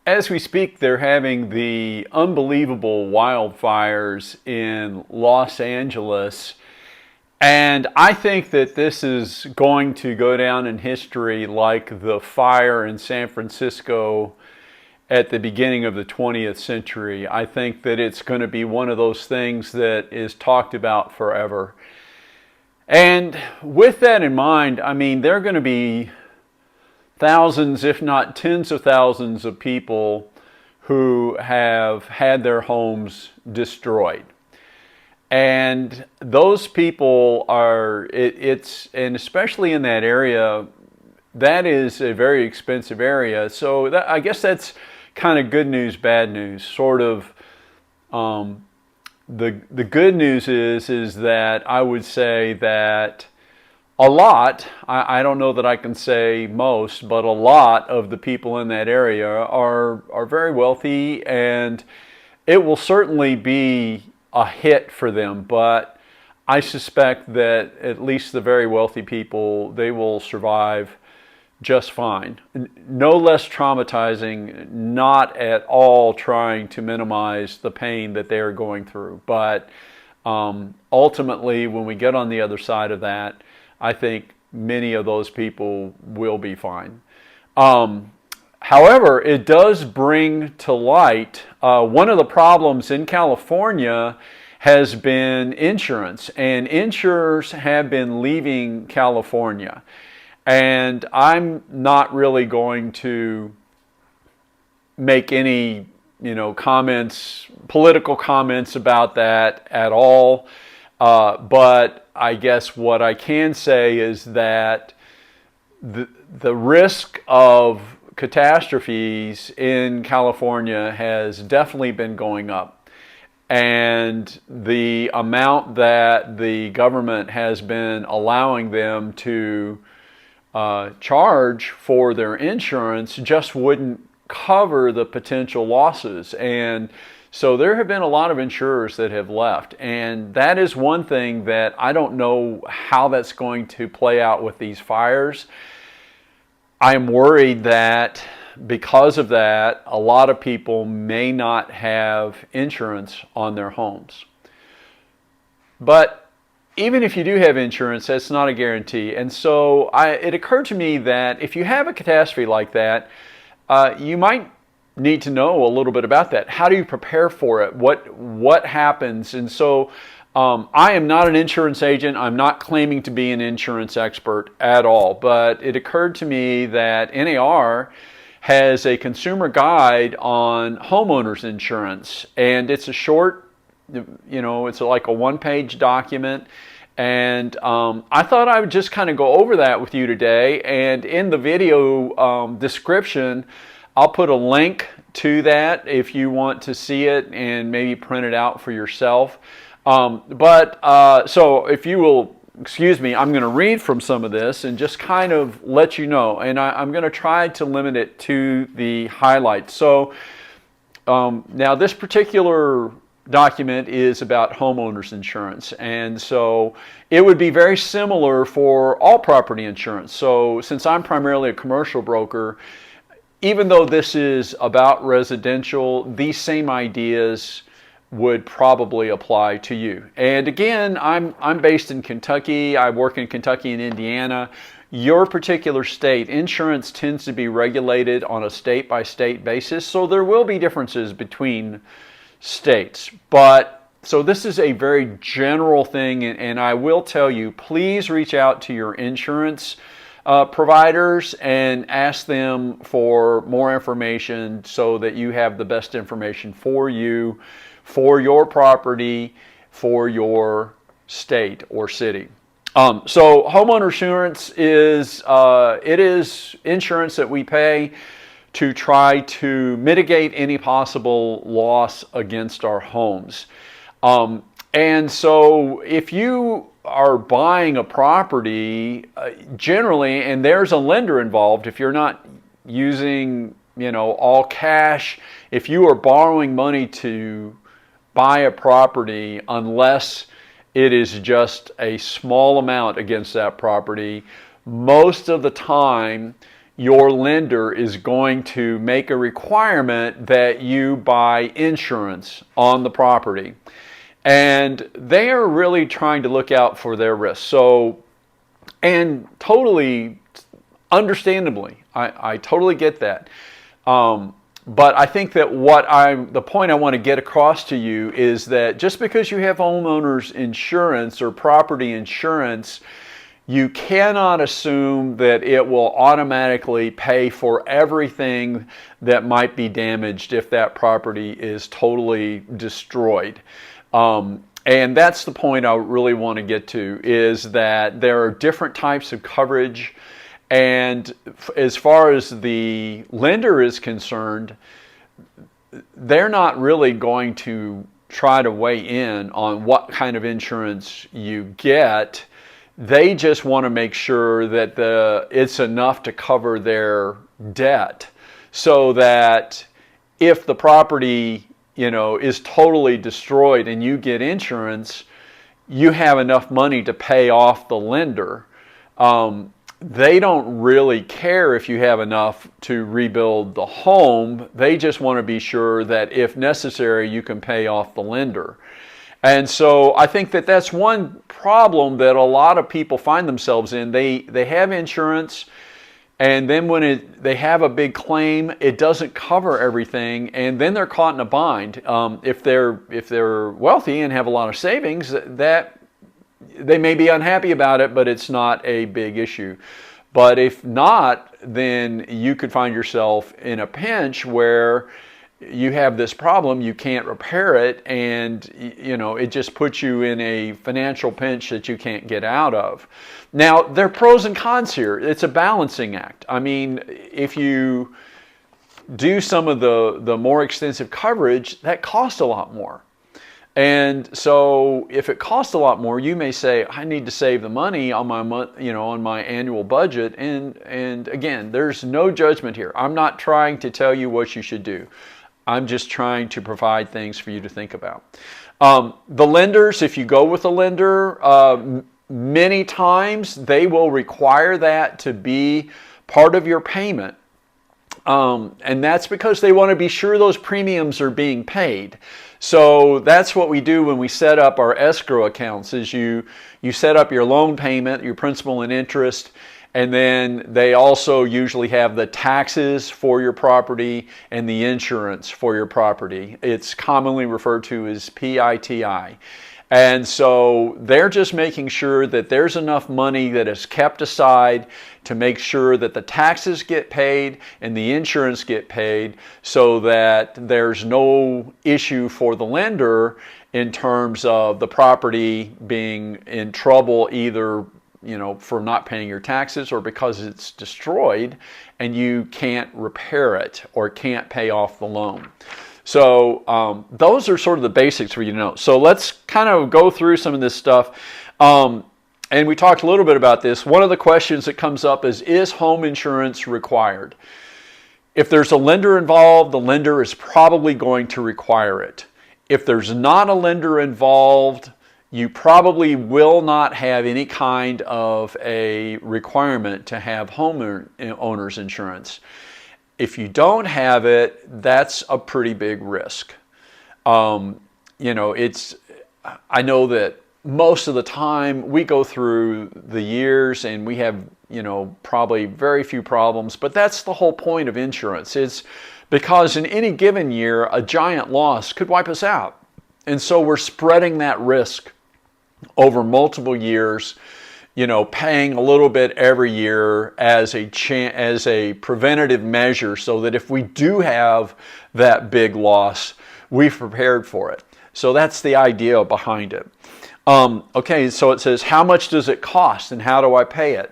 As we speak, they're having the unbelievable wildfires in Los Angeles. And I think that this is going to go down in history like the fire in San Francisco at the beginning of the 20th century. I think that it's going to be one of those things that is talked about forever. And with that in mind, I mean, there are going to be thousands, if not tens of thousands of people who have had their homes destroyed. And those people are, and especially in that area, that is a very expensive area. So I guess that's kind of good news, bad news. Sort of, the good news is that I would say that a lot, I don't know that I can say most, but a lot of the people in that area are very wealthy, and it will certainly be a hit for them, but I suspect that at least the very wealthy people, they will survive just fine. No less traumatizing, not at all trying to minimize the pain that they are going through. But ultimately, when we get on the other side of that, I think many of those people will be fine. However, it does bring to light one of the problems in California has been insurance, and insurers have been leaving California. And I'm not really going to make any, comments, political comments about that at all. But I guess what I can say is that the risk of catastrophes in California has definitely been going up. And the amount that the government has been allowing them to charge for their insurance just wouldn't cover the potential losses. And so there have been a lot of insurers that have left. And that is one thing that I don't know how that's going to play out with these fires. I'm worried that because of that, a lot of people may not have insurance on their homes. But even if you do have insurance, that's not a guarantee. And so it occurred to me that if you have a catastrophe like that, you might need to know a little bit about that. How do you prepare for it? What happens? And so I am not an insurance agent. I'm not claiming to be an insurance expert at all. But it occurred to me that NAR has a consumer guide on homeowners insurance. And it's a short, it's like a one-page document. And I thought I would just kind of go over that with you today. And in the video description, I'll put a link to that if you want to see it and maybe print it out for yourself. So if you will excuse me, I'm going to read from some of this and just kind of let you know. And I'm going to try to limit it to the highlights. So now this particular document is about homeowners insurance, and so it would be very similar for all property insurance. So since I'm primarily a commercial broker, even though this is about residential, these same ideas would probably apply to you. And again, I'm based in Kentucky. I work in Kentucky and Indiana. Your particular state, insurance tends to be regulated on a state-by-state basis, so there will be differences between states. But so this is a very general thing, and I will tell you, please reach out to your insurance providers and ask them for more information so that you have the best information for you, for your property, for your state or city. So homeowner insurance is it is insurance that we pay to try to mitigate any possible loss against our homes. And so if you are buying a property, generally, and there's a lender involved, if you're not using, all cash, if you are borrowing money to buy a property, unless it is just a small amount against that property, most of the time your lender is going to make a requirement that you buy insurance on the property. And they are really trying to look out for their risks. So, and totally understandably, I totally get that. But I think that the point I want to get across to you is that just because you have homeowners insurance or property insurance, you cannot assume that it will automatically pay for everything that might be damaged if that property is totally destroyed. And that's the point I really want to get to, is that there are different types of coverage. And as far as the lender is concerned, they're not really going to try to weigh in on what kind of insurance you get. They just want to make sure that it's enough to cover their debt, so that if the property, is totally destroyed and you get insurance, you have enough money to pay off the lender. They don't really care if you have enough to rebuild the home. They just want to be sure that if necessary, you can pay off the lender. And so I think that that's one problem that a lot of people find themselves in. They have insurance, and then when they have a big claim, it doesn't cover everything, and then they're caught in a bind. If they're wealthy and have a lot of savings, that they may be unhappy about it, but it's not a big issue. But if not, then you could find yourself in a pinch where you have this problem, you can't repair it, and it just puts you in a financial pinch that you can't get out of. Now, there are pros and cons here. It's a balancing act. I mean, if you do some of the more extensive coverage, that costs a lot more. And so if it costs a lot more, you may say, I need to save the money on my on my annual budget. And again, there's no judgment here. I'm not trying to tell you what you should do. I'm just trying to provide things for you to think about. The lenders, if you go with a lender, many times they will require that to be part of your payment. And that's because they want to be sure those premiums are being paid. So that's what we do when we set up our escrow accounts, is you set up your loan payment, your principal and interest, and then they also usually have the taxes for your property and the insurance for your property. It's commonly referred to as PITI. And so they're just making sure that there's enough money that is kept aside to make sure that the taxes get paid and the insurance get paid, so that there's no issue for the lender in terms of the property being in trouble, either for not paying your taxes or because it's destroyed and you can't repair it or can't pay off the loan. So those are sort of the basics for you to know. So let's kind of go through some of this stuff. And we talked a little bit about this. One of the questions that comes up is home insurance required? If there's a lender involved, the lender is probably going to require it. If there's not a lender involved, you probably will not have any kind of a requirement to have homeowners insurance. If you don't have it, that's a pretty big risk. I know that most of the time we go through the years and we have, probably very few problems, but that's the whole point of insurance. It's because in any given year, a giant loss could wipe us out. And so we're spreading that risk over multiple years, paying a little bit every year as a preventative measure, so that if we do have that big loss, we've prepared for it. So that's the idea behind it. Okay, so it says, how much does it cost and how do I pay it?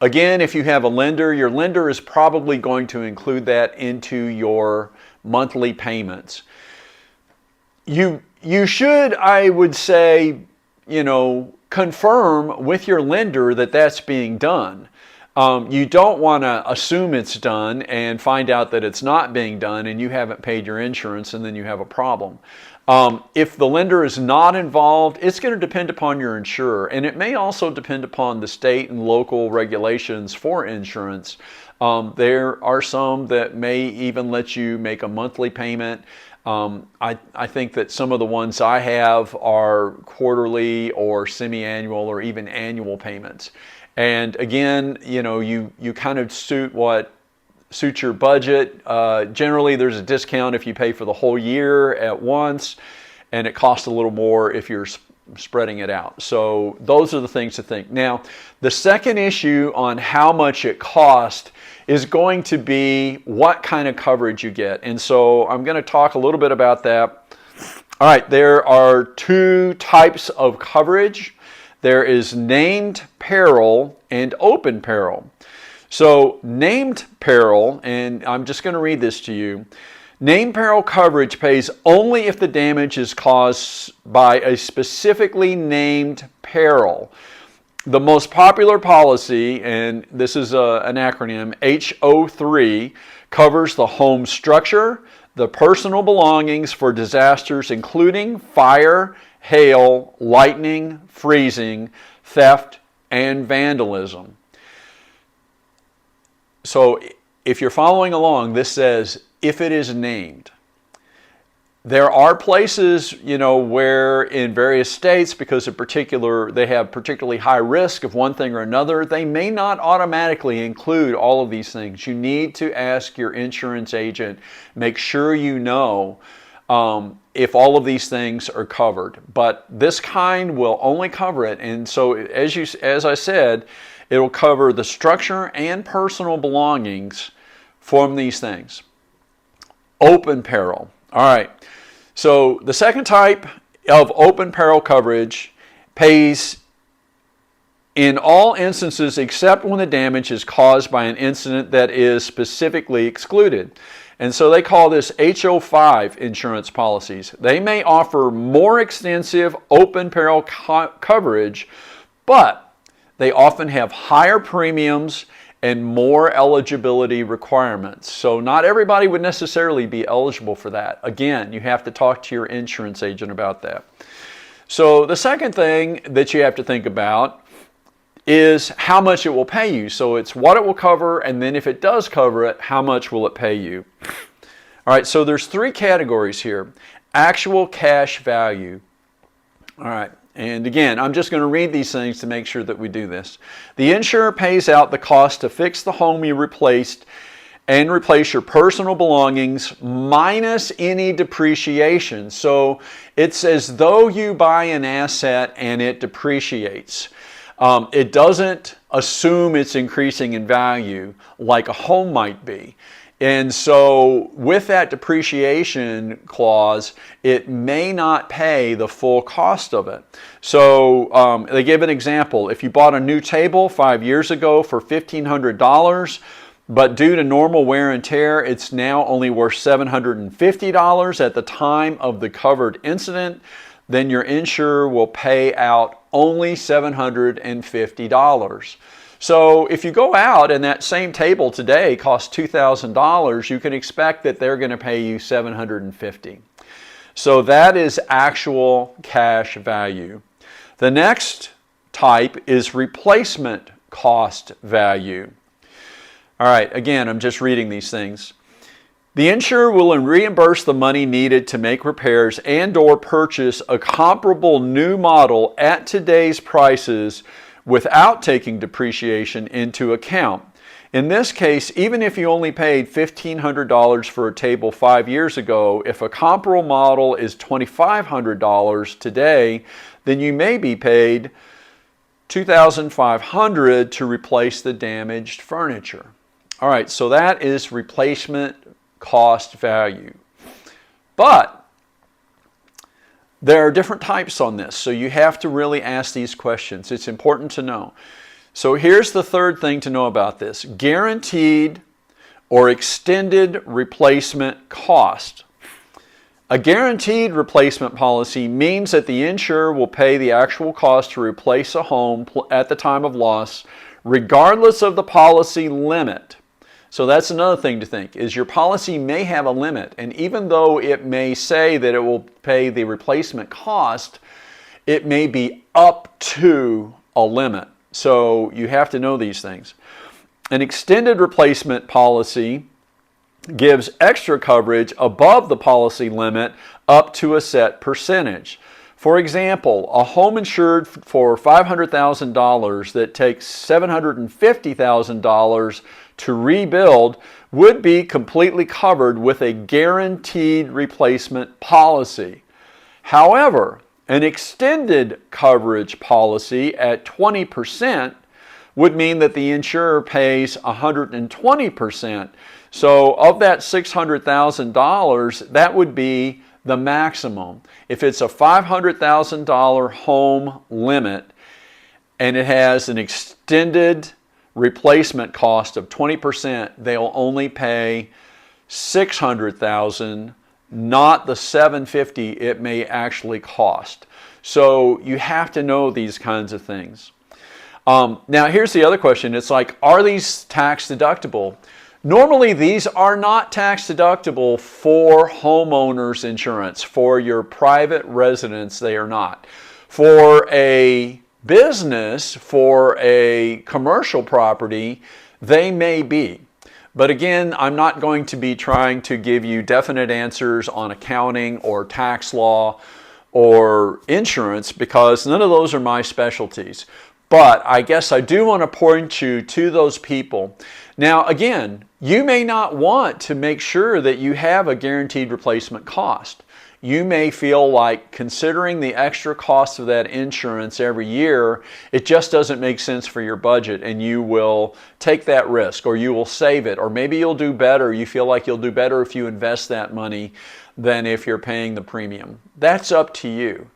Again, if you have a lender, your lender is probably going to include that into your monthly payments. You should, I would say, confirm with your lender that that's being done. You don't want to assume it's done and find out that it's not being done and you haven't paid your insurance and then you have a problem. If the lender is not involved, it's going to depend upon your insurer, and it may also depend upon the state and local regulations for insurance. There are some that may even let you make a monthly payment. I think that some of the ones I have are quarterly or semi-annual or even annual payments. And again, you kind of suit your budget. Generally, there's a discount if you pay for the whole year at once, and it costs a little more if you're spreading it out. So those are the things to think. Now, the second issue on how much it costs is going to be what kind of coverage you get. And so I'm going to talk a little bit about that. All right, there are two types of coverage. There is named peril and open peril. So named peril, and I'm just going to read this to you. Named peril coverage pays only if the damage is caused by a specifically named peril. The most popular policy, and this is an acronym, HO3, covers the home structure, the personal belongings for disasters including fire, hail, lightning, freezing, theft, and vandalism. So if you're following along, this says if it is named. There are places, where in various states, because of they have particularly high risk of one thing or another, they may not automatically include all of these things. You need to ask your insurance agent, make sure you know if all of these things are covered. But this kind will only cover it. And so as I said, it will cover the structure and personal belongings from these things. Open peril. All right. So the second type of open peril coverage pays in all instances except when the damage is caused by an incident that is specifically excluded. And so they call this HO5 insurance policies. They may offer more extensive open peril coverage, but they often have higher premiums and more eligibility requirements. So not everybody would necessarily be eligible for that. Again, you have to talk to your insurance agent about that. So the second thing that you have to think about is how much it will pay you. So it's what it will cover, and then if it does cover it, how much will it pay you? All right, so there's three categories here. Actual cash value. All right. And again, I'm just going to read these things to make sure that we do this. The insurer pays out the cost to fix the home you replaced and replace your personal belongings minus any depreciation. So it's as though you buy an asset and it depreciates. It doesn't assume it's increasing in value like a home might be. And so with that depreciation clause, it may not pay the full cost of it. So they give an example. If you bought a new table 5 years ago for $1,500, but due to normal wear and tear, it's now only worth $750 at the time of the covered incident, then your insurer will pay out only $750. So if you go out and that same table today costs $2,000, you can expect that they're going to pay you $750. So that is actual cash value. The next type is replacement cost value. All right, again, I'm just reading these things. The insurer will reimburse the money needed to make repairs and/or purchase a comparable new model at today's prices without taking depreciation into account. In this case, even if you only paid $1,500 for a table 5 years ago, if a comparable model is $2,500 today, then you may be paid $2,500 to replace the damaged furniture. All right, so that is replacement cost value. But there are different types on this, so you have to really ask these questions. It's important to know. So here's the third thing to know about this. Guaranteed or extended replacement cost. A guaranteed replacement policy means that the insurer will pay the actual cost to replace a home at the time of loss, regardless of the policy limit. So that's another thing to think, is your policy may have a limit, and even though it may say that it will pay the replacement cost, it may be up to a limit. So you have to know these things. An extended replacement policy gives extra coverage above the policy limit up to a set percentage. For example, a home insured for $500,000 that takes $750,000 to rebuild would be completely covered with a guaranteed replacement policy. However, an extended coverage policy at 20% would mean that the insurer pays 120%. So of that $600,000, that would be the maximum. If it's a $500,000 home limit and it has an extended replacement cost of 20%, they'll only pay $600,000, not the $750,000 it may actually cost. So you have to know these kinds of things. Now here's the other question. It's like, are these tax deductible? Normally these are not tax deductible for homeowners insurance. For your private residence, they are not. For a business, for a commercial property, they may be. But again, I'm not going to be trying to give you definite answers on accounting or tax law or insurance, because none of those are my specialties. But I guess I do want to point you to those people. Now again, you may not want to make sure that you have a guaranteed replacement cost. You may feel like, considering the extra cost of that insurance every year, it just doesn't make sense for your budget, and you will take that risk, or you will save it, or maybe you'll do better. You feel like you'll do better if you invest that money than if you're paying the premium. That's up to you.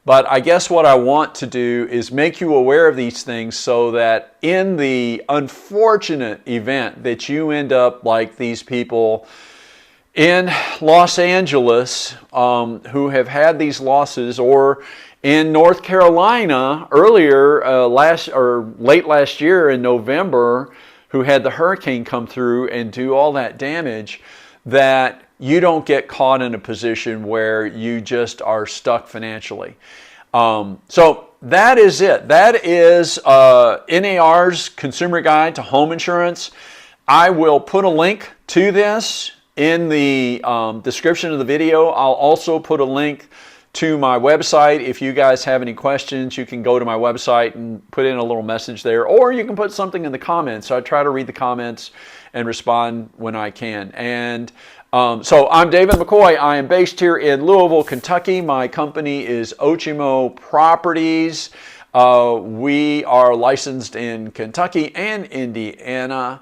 But I guess what I want to do is make you aware of these things so that in the unfortunate event that you end up like these people in Los Angeles who have had these losses, or in North Carolina earlier late last year in November, who had the hurricane come through and do all that damage, that you don't get caught in a position where you just are stuck financially. So that is it. That is NAR's Consumer Guide to Home Insurance. I will put a link to this in the description of the video. I'll also put a link to my website. If you guys have any questions, you can go to my website and put in a little message there, or you can put something in the comments. I try to read the comments and respond when I can. And so I'm David McCoy. I am based here in Louisville, Kentucky. My company is Otimo Properties. We are licensed in Kentucky and Indiana.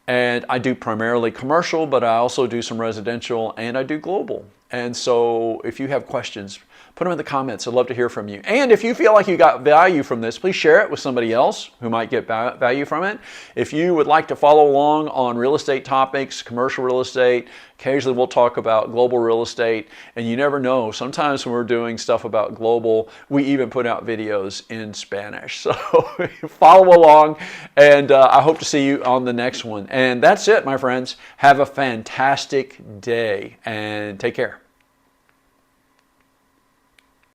And I do primarily commercial, but I also do some residential, and I do global. And so if you have questions, put them in the comments. I'd love to hear from you. And if you feel like you got value from this, please share it with somebody else who might get value from it. If you would like to follow along on real estate topics, commercial real estate, occasionally we'll talk about global real estate. And you never know, sometimes when we're doing stuff about global, we even put out videos in Spanish. So follow along, and I hope to see you on the next one. And that's it, my friends. Have a fantastic day, and take care.